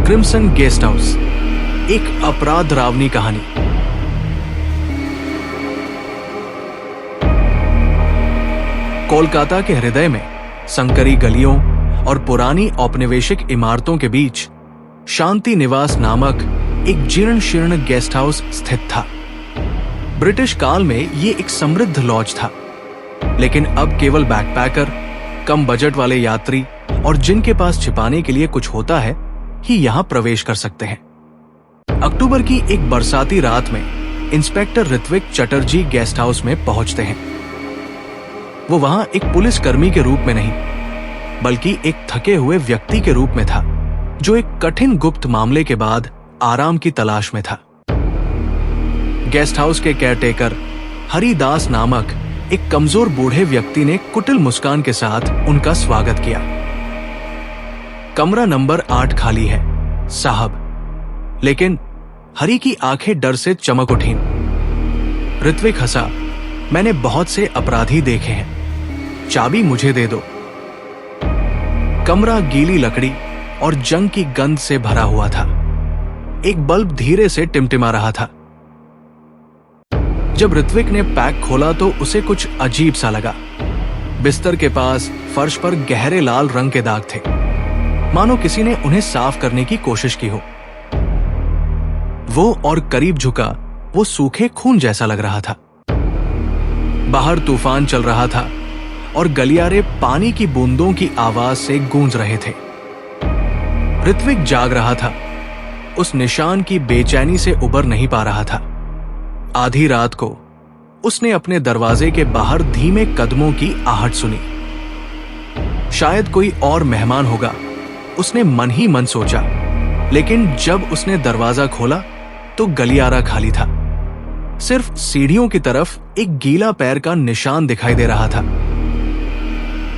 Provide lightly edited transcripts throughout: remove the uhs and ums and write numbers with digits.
Crimson guest house, एक अपराध रावनी कहानी। कोलकाता के हृदय में संकरी गलियों और पुरानी औपनिवेशिक इमारतों के बीच शांति निवास नामक एक जीर्ण शीर्ण गेस्ट हाउस स्थित था। ब्रिटिश काल में ये एक समृद्ध लॉज था, लेकिन अब केवल बैकपैकर, कम बजट वाले यात्री और जिनके पास छिपाने के लिए कुछ होता है ही यहां प्रवेश कर सकते हैं। अक्टूबर की एक बरसाती रात में inspector Ritwik Chatterjee guest house में पहुंचते हैं। वो वहां एक पुलिस कर्मी के रूप में नहीं, बल्कि एक थके हुए व्यक्ति के रूप में था, जो एक कठिन गुप्त मामले के बाद आराम की तलाश में था। गेस्ट हाउस के केयरटेकर हरिदास नामक एक कमजोर बूढ़े व्यक्ति ने कुटिल मुस्कान के साथ उनका स्वागत किया। कमरा नंबर 8 खाली है साहब। लेकिन हरि की आंखें डर से चमक उठीं। ऋत्विक हंसा, मैंने बहुत से अपराधी देखे हैं, चाबी मुझे दे दो। कमरा गीली लकड़ी और जंग की गंध से भरा हुआ था। एक बल्ब धीरे से टिमटिमा रहा था। जब ऋत्विक ने पैक खोला तो उसे कुछ अजीब सा लगा। बिस्तर के पास फर्श पर गहरे लाल रंग के दाग थे, मानो किसी ने उन्हें साफ करने की कोशिश की हो। वो और करीब झुका, वो सूखे खून जैसा लग रहा था। बाहर तूफान चल रहा था और गलियारे पानी की बूंदों की आवाज से गूंज रहे थे। ऋत्विक जाग रहा था, उस निशान की बेचैनी से उबर नहीं पा रहा था। आधी रात को उसने अपने दरवाजे के बाहर धीमे कदमों की आहट सुनी। शायद कोई और मेहमान होगा, उसने मन ही मन सोचा। लेकिन जब उसने दरवाजा खोला तो गलियारा खाली था। सिर्फ सीढ़ियों की तरफ एक गीला पैर का निशान दिखाई दे रहा था।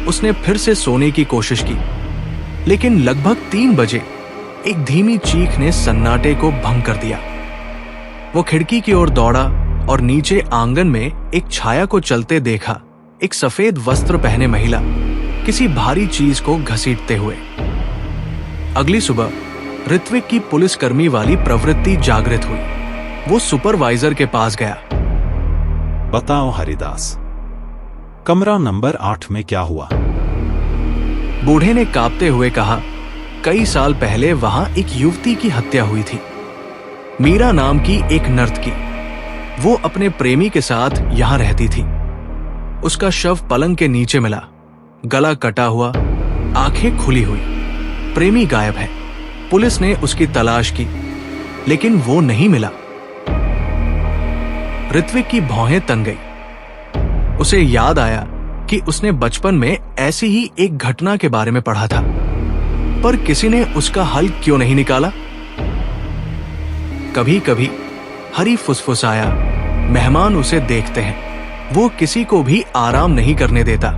उसने फिर से सोने की कोशिश की, लेकिन लगभग 3 बजे एक धीमी चीख ने सन्नाटे को भंग कर दिया। वो खिड़की की ओर दौड़ा और नीचे आंगन में एक छाया को चलते देखा। एक सफेद वस्त्र पहने महिला किसी भारी चीज को घसीटते हुए। अगली सुबह ऋत्विक की पुलिसकर्मी वाली प्रवृत्ति जागृत हुई। वो सुपरवाइजर के पास गया। बताओ हरिदास, कमरा नंबर 8 में क्या हुआ? बूढ़े ने कांपते हुए कहा, कई साल पहले वहां एक युवती की हत्या हुई थी, मीरा नाम की एक नर्तकी। वो अपने प्रेमी के साथ यहां रहती थी। उसका शव पलंग के नीचे मिला, गला कटा हुआ, आंखें खुली हुई। प्रेमी गायब है। पुलिस ने उसकी तलाश की, लेकिन वो नहीं मिला। ऋत्विक की भौहें तन गई। उसे याद आया कि उसने बचपन में ऐसी ही एक घटना के बारे में पढ़ा था, पर किसी ने उसका हल क्यों नहीं निकाला? कभी कभी हरि फुसफुसाया, मेहमान उसे देखते हैं, वो किसी को भी आराम नहीं करने देता।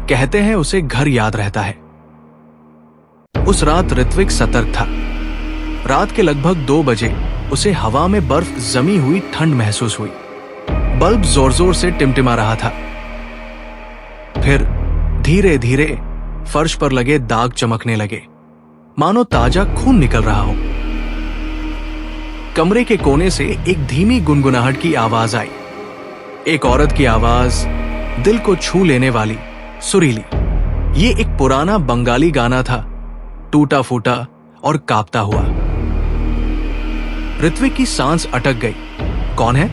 कहते हैं उसे घर याद रहता है। उस रात ऋत्विक सतर्क था। रात के लगभग 2 बजे उसे हवा में बर्फ जमी हुई ठंड महसूस हुई। बल्ब जोर जोर से टिमटिमा रहा था। फिर धीरे धीरे फर्श पर लगे दाग चमकने लगे, मानो ताजा खून निकल रहा हो। कमरे के कोने से एक धीमी गुनगुनाहट की आवाज आई। एक औरत की आवाज, दिल को छू लेने वाली, सुरीली। ये एक पुराना बंगाली गाना था, टूटा फूटा और कांपता हुआ। ऋत्विक की सांस अटक गई। कौन है?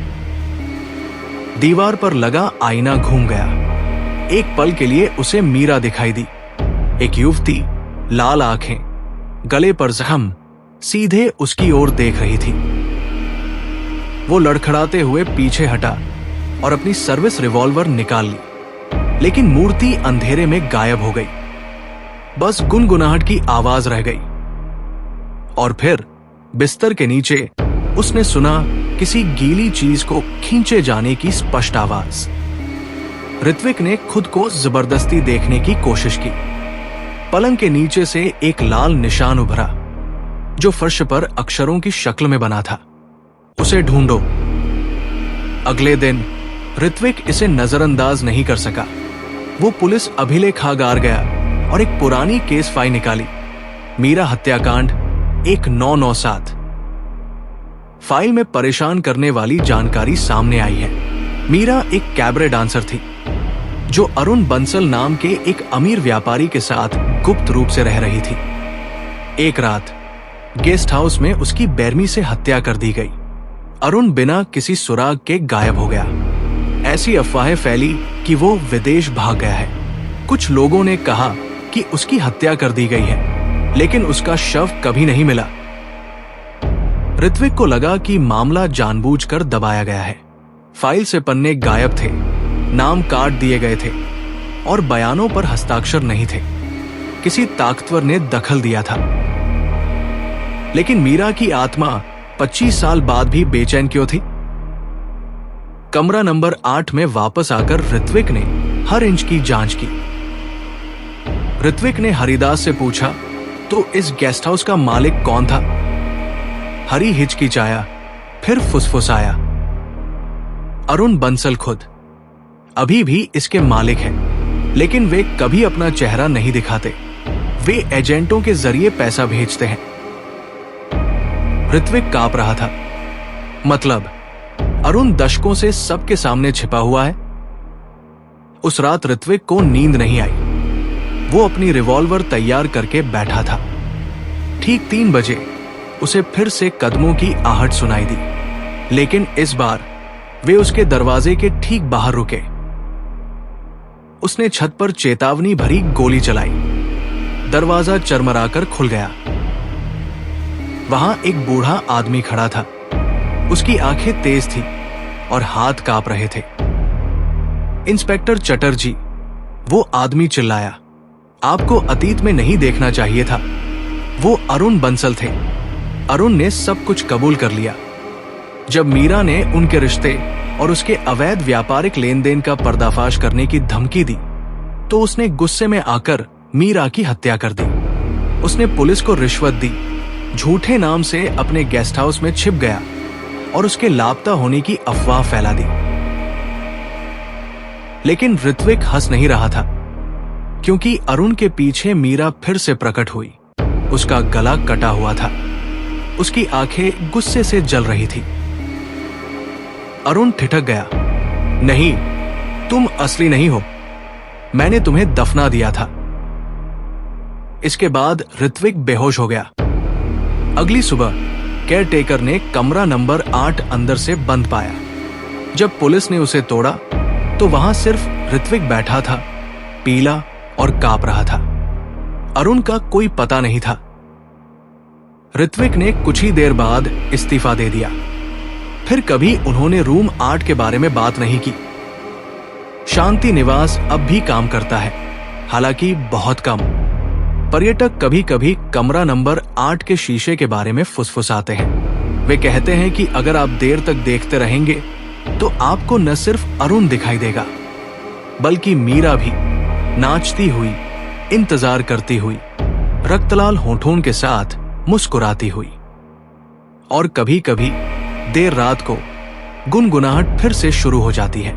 दीवार पर लगा आईना घूम गया। एक पल के लिए उसे मीरा दिखाई दी। एक युवती, लाल आंखें, गले पर जख्म, सीधे उसकी ओर देख रही थी। वो लड़खड़ाते हुए पीछे हटा और अपनी सर्विस रिवॉल्वर निकाल ली, लेकिन मूर्ति अंधेरे में गायब हो गई। बस गुनगुनाहट की आवाज रह गई। और फिर बिस्तर के नीचे उसने सुना किसी गीली चीज को खींचे जाने की स्पष्ट आवाज। ऋत्विक ने खुद को जबरदस्ती देखने की कोशिश की। पलंग के नीचे से एक लाल निशान उभरा, जो फर्श पर अक्षरों की शक्ल में बना था। उसे ढूंढो। अगले दिन ऋत्विक इसे नजरअंदाज नहीं कर सका। वो पुलिस अभिलेखागार गया और एक पुरानी केस फाइल निकाली। मीरा हत्याकांड, एक 997। फाइल में परेशान करने वाली जानकारी सामने आई है। मीरा एक कैबरे डांसर थी जो अरुण बंसल नाम के एक अमीर व्यापारी के साथ गुप्त रूप से रह रही थी। एक रात गेस्ट हाउस में उसकी बेरमी से हत्या कर दी गई। अरुण बिना किसी सुराग के गायब हो गया। ऐसी अफवाहें फैली कि वो विदेश भाग गया है। कुछ लोगों ने कहा कि उसकी हत्या कर दी गई है, लेकिन उसका शव कभी नहीं मिला। ऋत्विक को लगा कि मामला जानबूझकर दबाया गया है। फाइल से पन्ने गायब थे, नाम काट दिए गए थे और बयानों पर हस्ताक्षर नहीं थे। किसी ताकतवर ने दखल दिया था। लेकिन मीरा की आत्मा 25 साल बाद भी बेचैन क्यों थी? कमरा नंबर 8 में वापस आकर ऋत्विक ने हर इंच की जांच की। ऋत्विक ने हरिदास से पूछा, तो इस गेस्ट हाउस का मालिक कौन था? हरि हिचकिचाया, फिर फुसफुसाया, अरुण बंसल खुद। अभी भी इसके मालिक हैं, लेकिन वे कभी अपना चेहरा नहीं दिखाते। वे एजेंटों के जरिए पैसा भेजते हैं। ऋत्विक कांप रहा था। मतलब अरुण दशकों से सबके सामने छिपा हुआ है। उस रात ऋत्विक को नींद नहीं आई। वो अपनी रिवॉल्वर तैयार करके बैठा था। ठीक 3 बजे उसे फिर से कदमों की आहट सुनाई दी, लेकिन इस बार वे उसके दरवाजे के ठीक बाहर रुके। उसने छत पर चेतावनी भरी गोली चलाई। दरवाजा चरमराकर खुल गया। वहां एक बूढ़ा आदमी खड़ा था। उसकी आंखें तेज थी और हाथ कांप रहे थे। इंस्पेक्टर चटर्जी, वो आदमी चिल्लाया, आपको अतीत में नहीं देखना चाहिए था। वो अरुण बंसल थे। अरुण ने सब कुछ कबूल कर लिया। जब मीरा ने उनके रिश्ते और उसके अवैध व्यापारिक लेन देन का पर्दाफाश करने की धमकी दी, तो उसने गुस्से में आकर मीरा की हत्या कर दी। उसने पुलिस को रिश्वत दी, झूठे नाम से अपने गेस्ट हाउस में छिप गया और उसके लापता होने की अफवाह फैला दी। लेकिन ऋत्विक हंस नहीं रहा था, क्योंकि अरुण के पीछे मीरा फिर से प्रकट हुई। उसका गला कटा हुआ था। उसकी आंखें गुस्से से जल रही थी। अरुण ठिठक गया, नहीं, तुम असली नहीं हो। मैंने तुम्हें दफना दिया था। इसके बाद ऋत्विक बेहोश हो गया। अगली सुबह केयरटेकर ने कमरा नंबर 8 अंदर से बंद पाया। जब पुलिस ने उसे तोड़ा तो वहां सिर्फ ऋत्विक बैठा था, पीला और कांप रहा था। अरुण का कोई पता नहीं था। ऋत्विक ने कुछ ही देर बाद इस्तीफा दे दिया। फिर कभी उन्होंने रूम 8 के बारे में बात नहीं की। शांति निवास अब भी काम करता है, हालांकि बहुत कम। पर्यटक कभी कभी कमरा नंबर 8 के शीशे के बारे में फुसफुसाते हैं। वे कहते हैं कि अगर आप देर तक देखते रहेंगे तो आपको न सिर्फ अरुण दिखाई देगा, बल्कि मीरा भी नाचती हुई, इंतजार करती हुई, रक्तलाल होठों के साथ मुस्कुराती हुई। और कभी कभी देर रात को गुनगुनाहट फिर से शुरू हो जाती है।